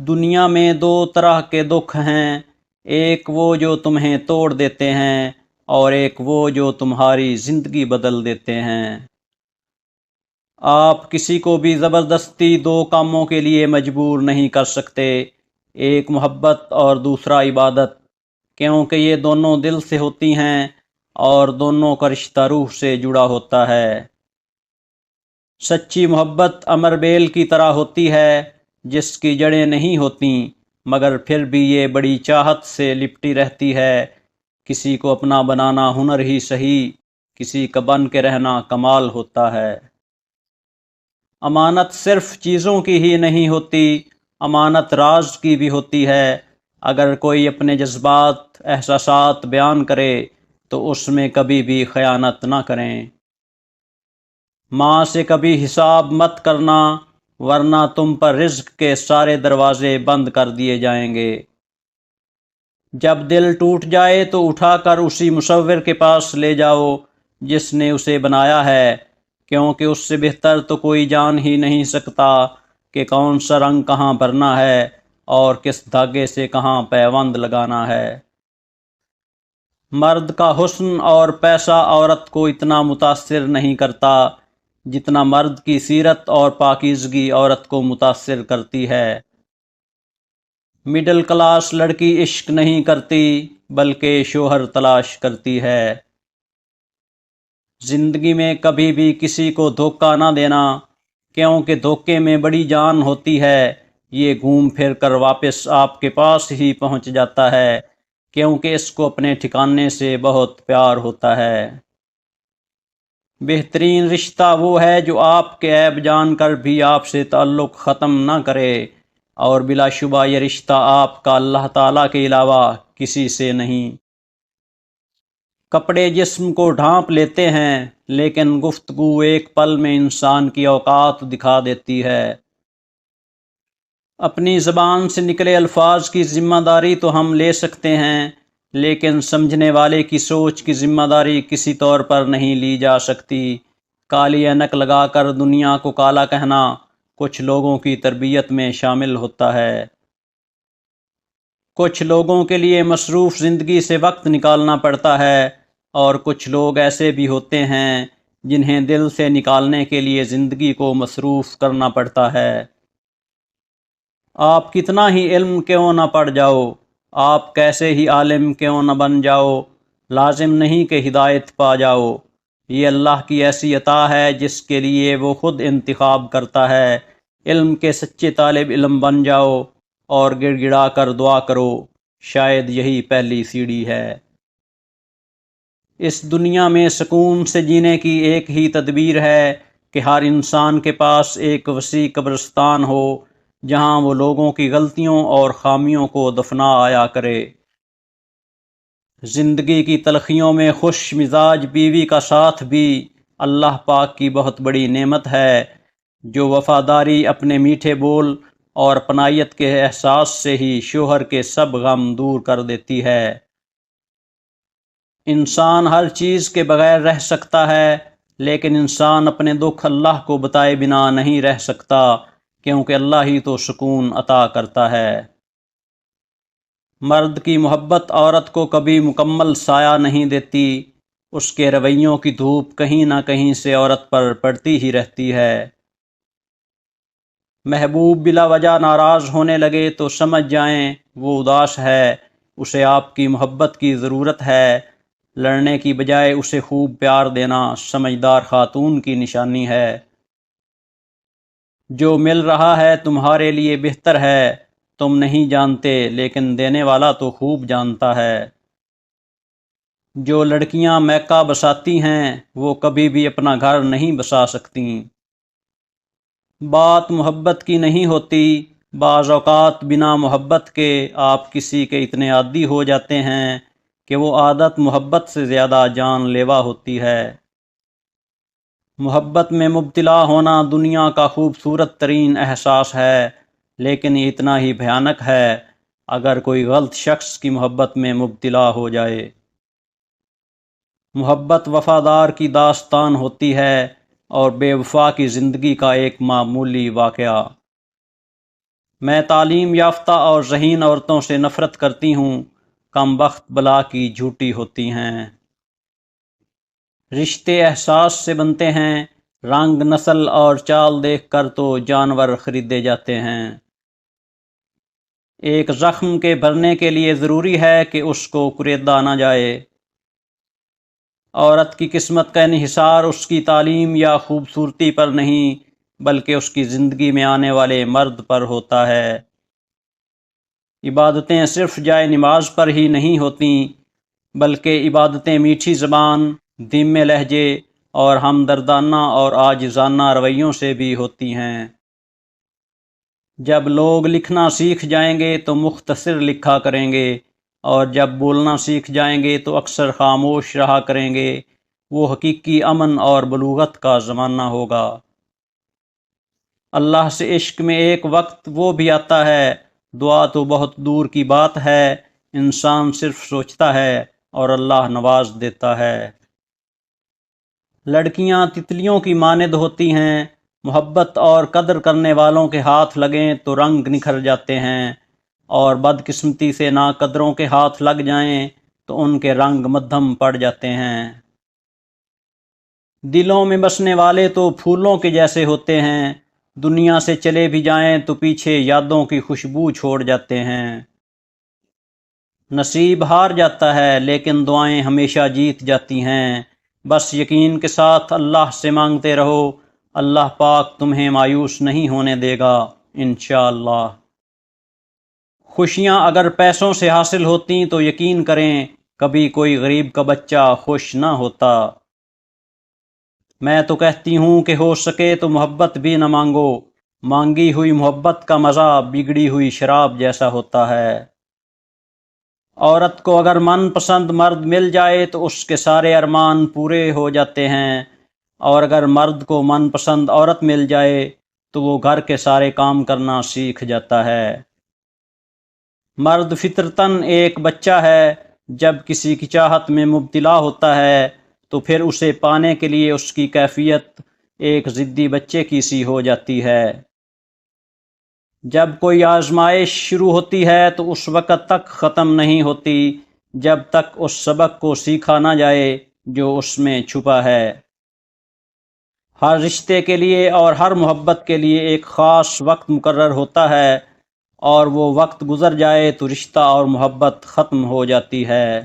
دنیا میں دو طرح کے دکھ ہیں، ایک وہ جو تمہیں توڑ دیتے ہیں اور ایک وہ جو تمہاری زندگی بدل دیتے ہیں۔ آپ کسی کو بھی زبردستی دو کاموں کے لیے مجبور نہیں کر سکتے، ایک محبت اور دوسرا عبادت، کیونکہ یہ دونوں دل سے ہوتی ہیں اور دونوں کا رشتہ روح سے جڑا ہوتا ہے۔ سچی محبت امر بیل کی طرح ہوتی ہے جس کی جڑیں نہیں ہوتیں، مگر پھر بھی یہ بڑی چاہت سے لپٹی رہتی ہے۔ کسی کو اپنا بنانا ہنر ہی سہی، کسی کا بن کے رہنا کمال ہوتا ہے۔ امانت صرف چیزوں کی ہی نہیں ہوتی، امانت راز کی بھی ہوتی ہے۔ اگر کوئی اپنے جذبات، احساسات بیان کرے تو اس میں کبھی بھی خیانت نہ کریں۔ ماں سے کبھی حساب مت کرنا، ورنہ تم پر رزق کے سارے دروازے بند کر دیے جائیں گے۔ جب دل ٹوٹ جائے تو اٹھا کر اسی مصور کے پاس لے جاؤ جس نے اسے بنایا ہے، کیونکہ اس سے بہتر تو کوئی جان ہی نہیں سکتا کہ کون سا رنگ کہاں بھرنا ہے اور کس دھاگے سے کہاں پیوند لگانا ہے۔ مرد کا حسن اور پیسہ عورت کو اتنا متاثر نہیں کرتا جتنا مرد کی سیرت اور پاکیزگی عورت کو متاثر کرتی ہے۔ مڈل کلاس لڑکی عشق نہیں کرتی بلکہ شوہر تلاش کرتی ہے۔ زندگی میں کبھی بھی کسی کو دھوکہ نہ دینا، کیونکہ دھوکے میں بڑی جان ہوتی ہے۔ یہ گھوم پھر کر واپس آپ کے پاس ہی پہنچ جاتا ہے، کیونکہ اس کو اپنے ٹھکانے سے بہت پیار ہوتا ہے۔ بہترین رشتہ وہ ہے جو آپ کے عیب جان کر بھی آپ سے تعلق ختم نہ کرے، اور بلا شبہ یہ رشتہ آپ کا اللہ تعالیٰ کے علاوہ کسی سے نہیں۔ کپڑے جسم کو ڈھانپ لیتے ہیں، لیکن گفتگو ایک پل میں انسان کی اوقات دکھا دیتی ہے۔ اپنی زبان سے نکلے الفاظ کی ذمہ داری تو ہم لے سکتے ہیں، لیکن سمجھنے والے کی سوچ کی ذمہ داری کسی طور پر نہیں لی جا سکتی۔ کالی اینک لگا کر دنیا کو کالا کہنا کچھ لوگوں کی تربیت میں شامل ہوتا ہے۔ کچھ لوگوں کے لیے مصروف زندگی سے وقت نکالنا پڑتا ہے، اور کچھ لوگ ایسے بھی ہوتے ہیں جنہیں دل سے نکالنے کے لیے زندگی کو مصروف کرنا پڑتا ہے۔ آپ کتنا ہی علم کیوں نہ پڑھ جاؤ، آپ کیسے ہی عالم کیوں نہ بن جاؤ، لازم نہیں کہ ہدایت پا جاؤ۔ یہ اللہ کی ایسی عطا ہے جس کے لیے وہ خود انتخاب کرتا ہے۔ علم کے سچے طالب علم بن جاؤ اور گڑ گڑا کر دعا کرو، شاید یہی پہلی سیڑھی ہے۔ اس دنیا میں سکون سے جینے کی ایک ہی تدبیر ہے کہ ہر انسان کے پاس ایک وسیع قبرستان ہو جہاں وہ لوگوں کی غلطیوں اور خامیوں کو دفنا آیا کرے۔ زندگی کی تلخیوں میں خوش مزاج بیوی کا ساتھ بھی اللہ پاک کی بہت بڑی نعمت ہے، جو وفاداری، اپنے میٹھے بول اور اپنائیت کے احساس سے ہی شوہر کے سب غم دور کر دیتی ہے۔ انسان ہر چیز کے بغیر رہ سکتا ہے، لیکن انسان اپنے دکھ اللہ کو بتائے بنا نہیں رہ سکتا، کیونکہ اللہ ہی تو سکون عطا کرتا ہے۔ مرد کی محبت عورت کو کبھی مکمل سایہ نہیں دیتی، اس کے رویوں کی دھوپ کہیں نہ کہیں سے عورت پر پڑتی ہی رہتی ہے۔ محبوب بلا وجہ ناراض ہونے لگے تو سمجھ جائیں وہ اداس ہے، اسے آپ کی محبت کی ضرورت ہے۔ لڑنے کی بجائے اسے خوب پیار دینا سمجھدار خاتون کی نشانی ہے۔ جو مل رہا ہے تمہارے لیے بہتر ہے، تم نہیں جانتے لیکن دینے والا تو خوب جانتا ہے۔ جو لڑکیاں میکہ بساتی ہیں وہ کبھی بھی اپنا گھر نہیں بسا سکتی۔ بات محبت کی نہیں ہوتی، بعض اوقات بنا محبت کے آپ کسی کے اتنے عادی ہو جاتے ہیں کہ وہ عادت محبت سے زیادہ جان لیوا ہوتی ہے۔ محبت میں مبتلا ہونا دنیا کا خوبصورت ترین احساس ہے، لیکن یہ اتنا ہی بھیانک ہے اگر کوئی غلط شخص کی محبت میں مبتلا ہو جائے۔ محبت وفادار کی داستان ہوتی ہے اور بے وفا کی زندگی کا ایک معمولی واقعہ۔ میں تعلیم یافتہ اور ذہین عورتوں سے نفرت کرتی ہوں، کم بخت بلا کی جھوٹی ہوتی ہیں۔ رشتے احساس سے بنتے ہیں، رنگ، نسل اور چال دیکھ کر تو جانور خریدے جاتے ہیں۔ ایک زخم کے بھرنے کے لیے ضروری ہے کہ اس کو کریدا نہ جائے۔ عورت کی قسمت کا انحصار اس کی تعلیم یا خوبصورتی پر نہیں، بلکہ اس کی زندگی میں آنے والے مرد پر ہوتا ہے۔ عبادتیں صرف جائے نماز پر ہی نہیں ہوتیں، بلکہ عبادتیں میٹھی زبان، دھیمے لہجے اور ہمدردانہ اور عاجزانہ رویوں سے بھی ہوتی ہیں۔ جب لوگ لکھنا سیکھ جائیں گے تو مختصر لکھا کریں گے، اور جب بولنا سیکھ جائیں گے تو اکثر خاموش رہا کریں گے۔ وہ حقیقی امن اور بلوغت کا زمانہ ہوگا۔ اللہ سے عشق میں ایک وقت وہ بھی آتا ہے، دعا تو بہت دور کی بات ہے، انسان صرف سوچتا ہے اور اللہ نواز دیتا ہے۔ لڑکیاں تتلیوں کی مانند ہوتی ہیں، محبت اور قدر کرنے والوں کے ہاتھ لگیں تو رنگ نکھر جاتے ہیں، اور بدقسمتی سے ناقدروں کے ہاتھ لگ جائیں تو ان کے رنگ مدھم پڑ جاتے ہیں۔ دلوں میں بسنے والے تو پھولوں کے جیسے ہوتے ہیں، دنیا سے چلے بھی جائیں تو پیچھے یادوں کی خوشبو چھوڑ جاتے ہیں۔ نصیب ہار جاتا ہے لیکن دعائیں ہمیشہ جیت جاتی ہیں۔ بس یقین کے ساتھ اللہ سے مانگتے رہو، اللہ پاک تمہیں مایوس نہیں ہونے دے گا انشاءاللہ۔ خوشیاں اگر پیسوں سے حاصل ہوتیں تو یقین کریں کبھی کوئی غریب کا بچہ خوش نہ ہوتا۔ میں تو کہتی ہوں کہ ہو سکے تو محبت بھی نہ مانگو، مانگی ہوئی محبت کا مزہ بگڑی ہوئی شراب جیسا ہوتا ہے۔ عورت کو اگر من پسند مرد مل جائے تو اس کے سارے ارمان پورے ہو جاتے ہیں، اور اگر مرد کو من پسند عورت مل جائے تو وہ گھر کے سارے کام کرنا سیکھ جاتا ہے۔ مرد فطرتاً ایک بچہ ہے، جب کسی کی چاہت میں مبتلا ہوتا ہے تو پھر اسے پانے کے لیے اس کی کیفیت ایک ضدی بچے کی سی ہو جاتی ہے۔ جب کوئی آزمائش شروع ہوتی ہے تو اس وقت تک ختم نہیں ہوتی جب تک اس سبق کو سیکھا نہ جائے جو اس میں چھپا ہے۔ ہر رشتے کے لیے اور ہر محبت کے لیے ایک خاص وقت مقرر ہوتا ہے، اور وہ وقت گزر جائے تو رشتہ اور محبت ختم ہو جاتی ہے۔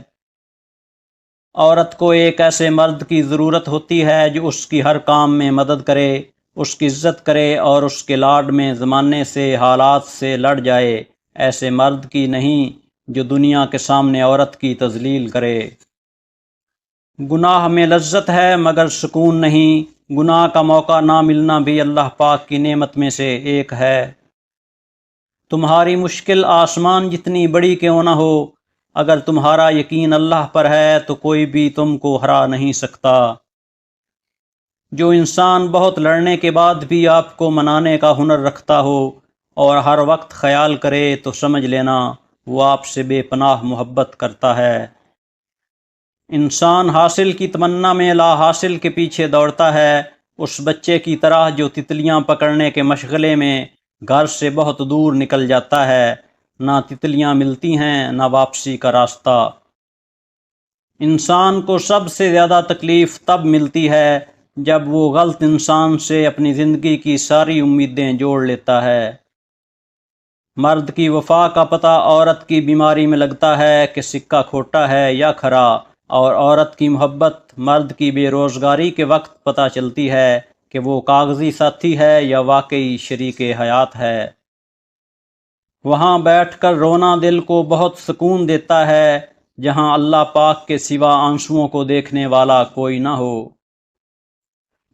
عورت کو ایک ایسے مرد کی ضرورت ہوتی ہے جو اس کی ہر کام میں مدد کرے، اس کی عزت کرے اور اس کے لاڈ میں زمانے سے، حالات سے لڑ جائے، ایسے مرد کی نہیں جو دنیا کے سامنے عورت کی تذلیل کرے۔ گناہ میں لذت ہے مگر سکون نہیں، گناہ کا موقع نہ ملنا بھی اللہ پاک کی نعمت میں سے ایک ہے۔ تمہاری مشکل آسمان جتنی بڑی کیوں نہ ہو، اگر تمہارا یقین اللہ پر ہے تو کوئی بھی تم کو ہرا نہیں سکتا۔ جو انسان بہت لڑنے کے بعد بھی آپ کو منانے کا ہنر رکھتا ہو اور ہر وقت خیال کرے تو سمجھ لینا وہ آپ سے بے پناہ محبت کرتا ہے۔ انسان حاصل کی تمنا میں لا حاصل کے پیچھے دوڑتا ہے، اس بچے کی طرح جو تتلیاں پکڑنے کے مشغلے میں گھر سے بہت دور نکل جاتا ہے، نہ تتلیاں ملتی ہیں نہ واپسی کا راستہ۔ انسان کو سب سے زیادہ تکلیف تب ملتی ہے جب وہ غلط انسان سے اپنی زندگی کی ساری امیدیں جوڑ لیتا ہے۔ مرد کی وفا کا پتہ عورت کی بیماری میں لگتا ہے کہ سکہ کھوٹا ہے یا کھرا، اور عورت کی محبت مرد کی بے روزگاری کے وقت پتہ چلتی ہے کہ وہ کاغذی ساتھی ہے یا واقعی شریک حیات ہے۔ وہاں بیٹھ کر رونا دل کو بہت سکون دیتا ہے جہاں اللہ پاک کے سوا آنسوؤں کو دیکھنے والا کوئی نہ ہو۔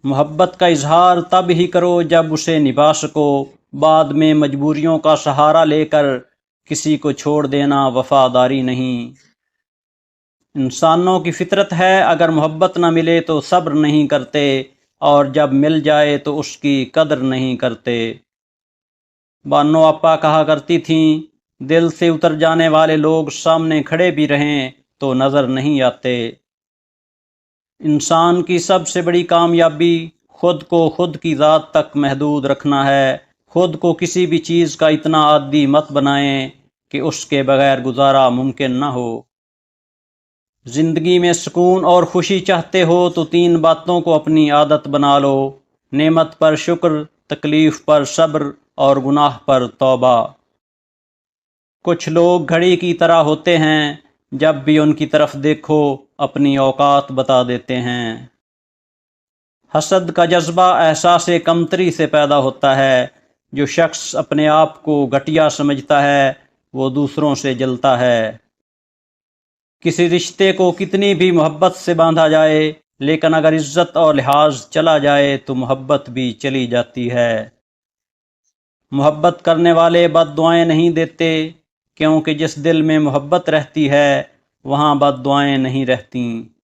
محبت کا اظہار تب ہی کرو جب اسے نبھا سکو، بعد میں مجبوریوں کا سہارا لے کر کسی کو چھوڑ دینا وفاداری نہیں۔ انسانوں کی فطرت ہے اگر محبت نہ ملے تو صبر نہیں کرتے، اور جب مل جائے تو اس کی قدر نہیں کرتے۔ بانو آپا کہا کرتی تھیں، دل سے اتر جانے والے لوگ سامنے کھڑے بھی رہیں تو نظر نہیں آتے۔ انسان کی سب سے بڑی کامیابی خود کو خود کی ذات تک محدود رکھنا ہے، خود کو کسی بھی چیز کا اتنا عادی مت بنائیں کہ اس کے بغیر گزارا ممکن نہ ہو۔ زندگی میں سکون اور خوشی چاہتے ہو تو 3 باتوں کو اپنی عادت بنا لو: نعمت پر شکر، تکلیف پر صبر اور گناہ پر توبہ۔ کچھ لوگ گھڑی کی طرح ہوتے ہیں، جب بھی ان کی طرف دیکھو اپنی اوقات بتا دیتے ہیں۔ حسد کا جذبہ احساس کمتری سے پیدا ہوتا ہے۔ جو شخص اپنے آپ کو گھٹیا سمجھتا ہے وہ دوسروں سے جلتا ہے۔ کسی رشتے کو کتنی بھی محبت سے باندھا جائے، لیکن اگر عزت اور لحاظ چلا جائے تو محبت بھی چلی جاتی ہے۔ محبت کرنے والے بد دعائیں نہیں دیتے، کیونکہ جس دل میں محبت رہتی ہے وہاں بد دعائیں نہیں رہتیں۔